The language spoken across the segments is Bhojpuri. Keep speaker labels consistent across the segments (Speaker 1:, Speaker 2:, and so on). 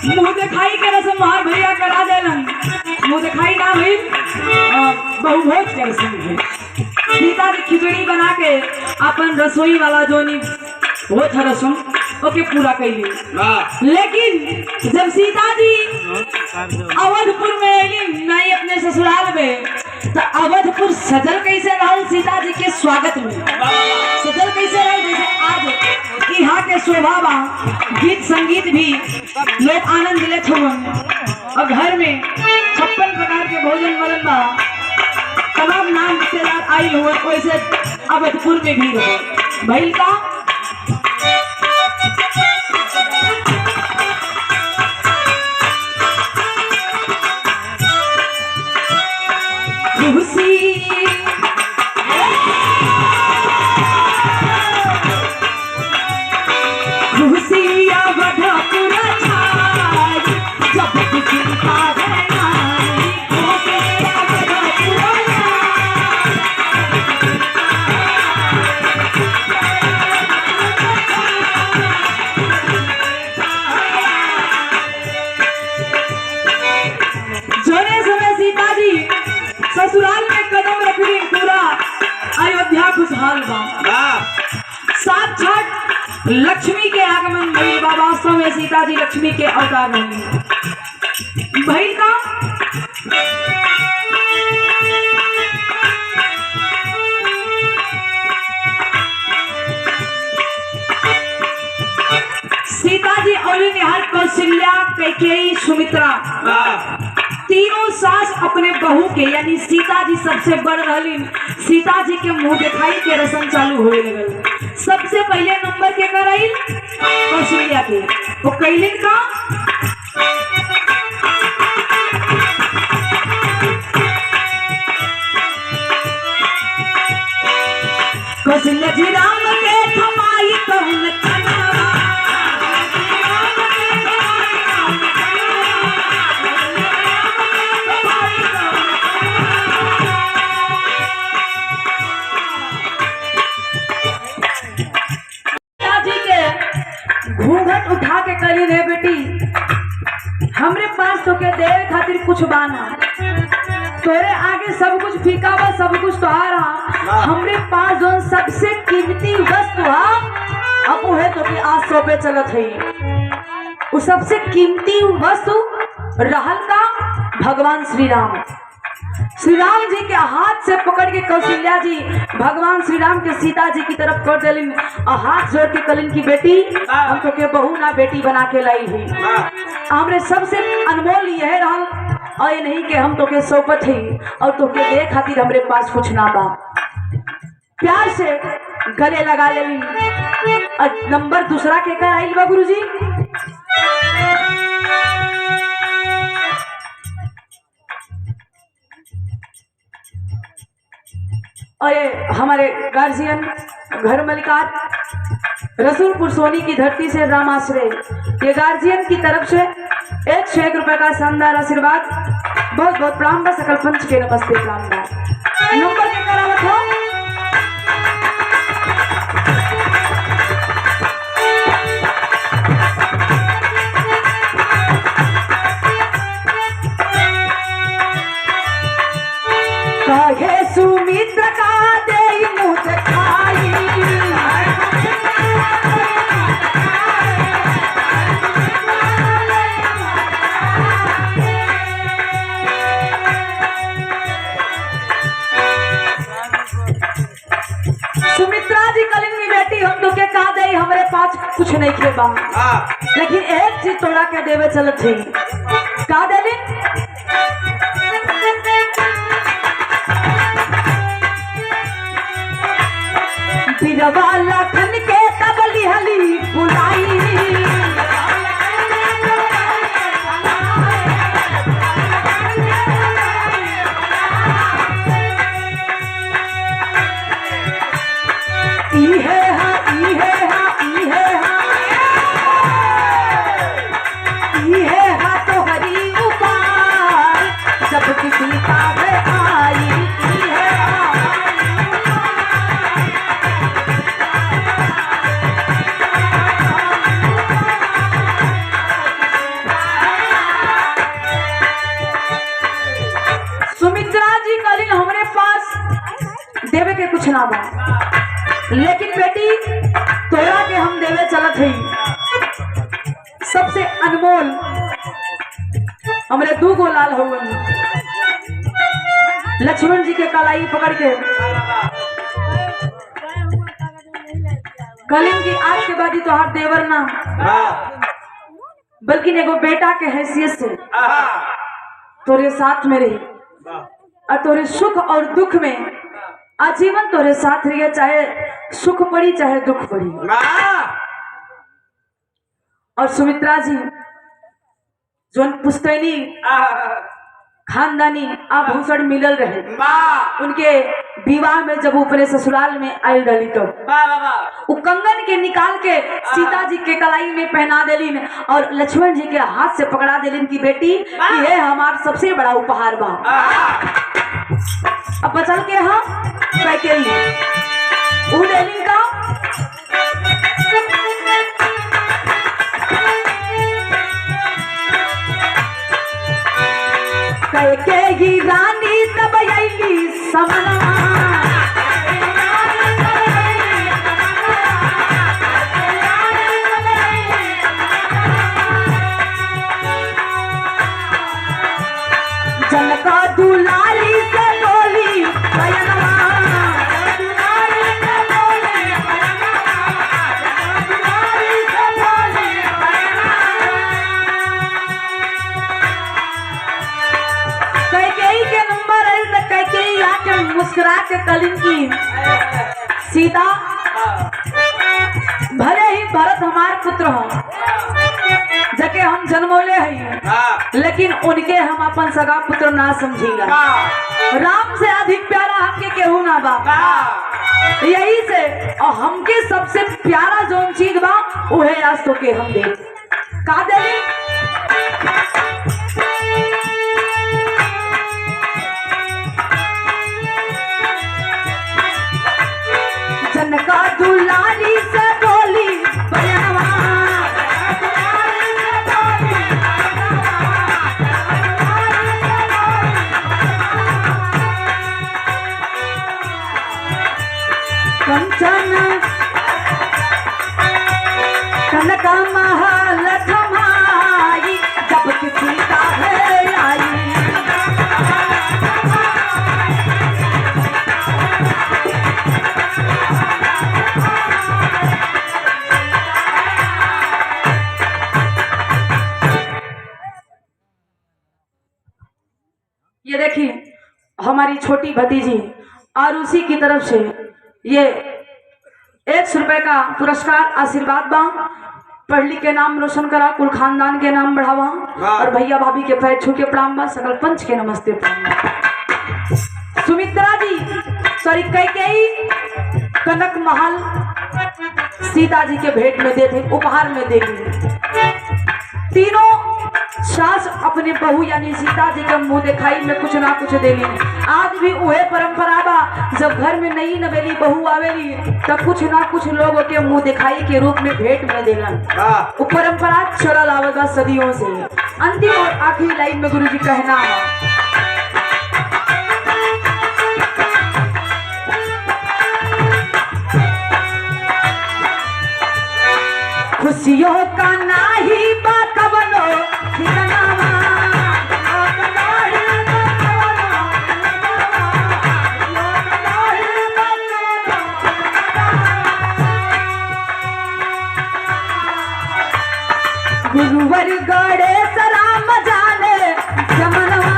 Speaker 1: मुँह दिखाई के रस्म हमार भैया करा देलन। मुँह दिखाई ना भई बहु भोज के रस्म है। सीता जी खिचड़ी बना के अपन रसोई वाला जोनी वो था रस्म ओके पूरा कैली। लेकिन जब सीता जी अवधपुर में अली नहीं अपने ससुराल में, तो अवधपुर सजल कैसे रहल सीता जी के स्वागत में? सजल कैसे रहल जैसे आज यहाँ के शोभा बा, गीत संगीत भी लोग आनंद लेते हुए और घर में 56 प्रकार के भोजन बनल बा, तमाम नाम रिश्तेदार आई हुए, वैसे अवधपुर में भी रहे भइल का ससुराल में कदम रख दी, पूरा अयोध्या खुशहाल बा। साक्षात लक्ष्मी के आगमन भइल बा। वास्तव में सीता जी लक्ष्मी के अवतार भइल का सीता जी और निहाल कौशल्या कैकेयी सुमित्रा तीनों सास अपने बहू के यानी सीता जी सबसे बड़ रही। सीता जी के मुंह दिखाई के रस्म चालू होने लगल। सबसे पहले नंबर के कराइल कौशल्या के, वो कैलिन का कौशल्या जी राम के थमाई कौन घूंघट उठा के करी रे बेटी, हमरे पास तो के देवे खातिर कुछ बाना, तोरे आगे सब कुछ फीका बा, सब कुछ तोहारा। हमरे पास जो सबसे कीमती वस्तु है अब वो है तो कि आज सौंपे चलत है। वो सबसे कीमती वस्तु रहल का भगवान श्री राम। श्री राम जी के हाथ से पकड़ के कौशल्या जी भगवान श्री राम के सीता जी की तरफ कर दिलिन और हाथ जोड़ के कलिन की बेटी हम तो के बहू ना बेटी बना के लाई हुई। हमरे सबसे अनमोल यह रहल और ये नहीं कि हम तो के सौपत ही और तो के दे खातिर हमरे पास कुछ ना बा। प्यार से गले लगा लेलिन। और नंबर दूसरा के कर आइल बा गुरुजी। और ये हमारे गार्जियन घर मलिकार रसूलपुर सोनी की धरती से रामाश्रय, ये गार्जियन की तरफ से 101 रुपए का शानदार आशीर्वाद। बहुत बहुत प्रणाम बा, सकल पंच के नमस्ते प्रणाम बा। नंबर के करावत हो कहे सुमित्र का दे मुझ खाई, सुमित्रा जी कलिंग की बेटी हम तो के कहा दे हमारे पास कुछ नहीं खेबा, लेकिन एक चीज तोड़ा के देवे चलत थी का देली बिरवा लखन के तबली हली बुलाई, इहे हा इहे हा इहे हा इहे हा तो हरी उपाय जब किसी का आई, इहे हा ना बा, लेकिन बेटी तोरा के हम देवे चलत हई सबसे अनमोल हमरे 2 गो लाल हवन। लक्ष्मण जी के कलाई पकड़ के कलिंग की आज के बाद ही तोहार देवर ना बल्कि एगो बेटा के हैसियत से तोरे साथ में रही और तोरे सुख और दुख में आजीवन तोरे साथ रहिए, चाहे सुख पड़ी चाहे दुख पड़ी। और सुमित्रा जी जो पुस्तैनी खानदानी आभूषण मिलल रहे उनके विवाह में जब अपने ससुराल में आयल रही तो वो कंगन के निकाल के सीता जी के कलाई में पहना देलिन और लक्ष्मण जी के हाथ से पकड़ा देलिन की बेटी ये हमार सबसे बड़ा उपहार बा। अब बचल के हम वो देलिन का कैकेयी रानी तब अइली समनवा जनका दुलारी से बोली बयनवा मुस्कुरा के कलिंग की सीता भले ही भरत हमार पुत्र हो जके हम जन्मोले हैं लेकिन उनके हम अपन सगा पुत्र ना समझीला। राम से अधिक प्यारा हमके केहू ना बा, यही से और हमके सबसे प्यारा जोन चीज बा उहे आज तो के हम दे का दे जनका दुलारी से बोली बयनवा कंचन कनका महल थमाई जब किसी का है आई ये देखिए हमारी छोटी भतीजी और उसी की तरफ से ये 100 रुपए का पुरस्कार आशीर्वाद बा। पढ़ लिख के नाम रोशन करा, कुल खानदान के नाम बढ़ावा और भैया भाभी के पैर छू के प्रणाम बा, सकल पंच के नमस्ते प्रणाम। सुमित्रा जी सॉरी कैकेयी कनक महल सीता जी के भेंट में दे थे, उपहार में देगी। तीनों सास अपने बहू यानी सीता जी के मुंह दिखाई में कुछ ना कुछ देली। आज भी वह परंपरा बा, जब घर में नई नवेली बहू आवेली तब कुछ ना कुछ लोगों के मुंह दिखाई के रूप में भेंट में देलन। वो परंपरा चलल आवत बा सदियों से। अंतिम और आखिरी लाइन में गुरुजी कहना है खुशियों का नाही बा कवनो ठिकाना गुरुवर गड़े सलाम जाने जमनवा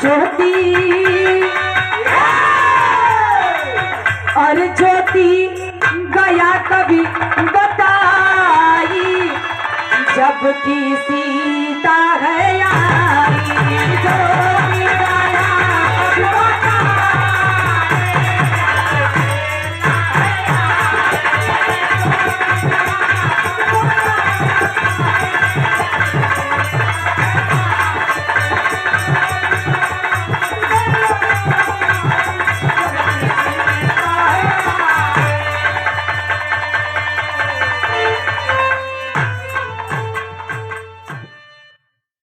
Speaker 1: ज्योति और ज्योति गया कभी बताई जब की सीता है आई।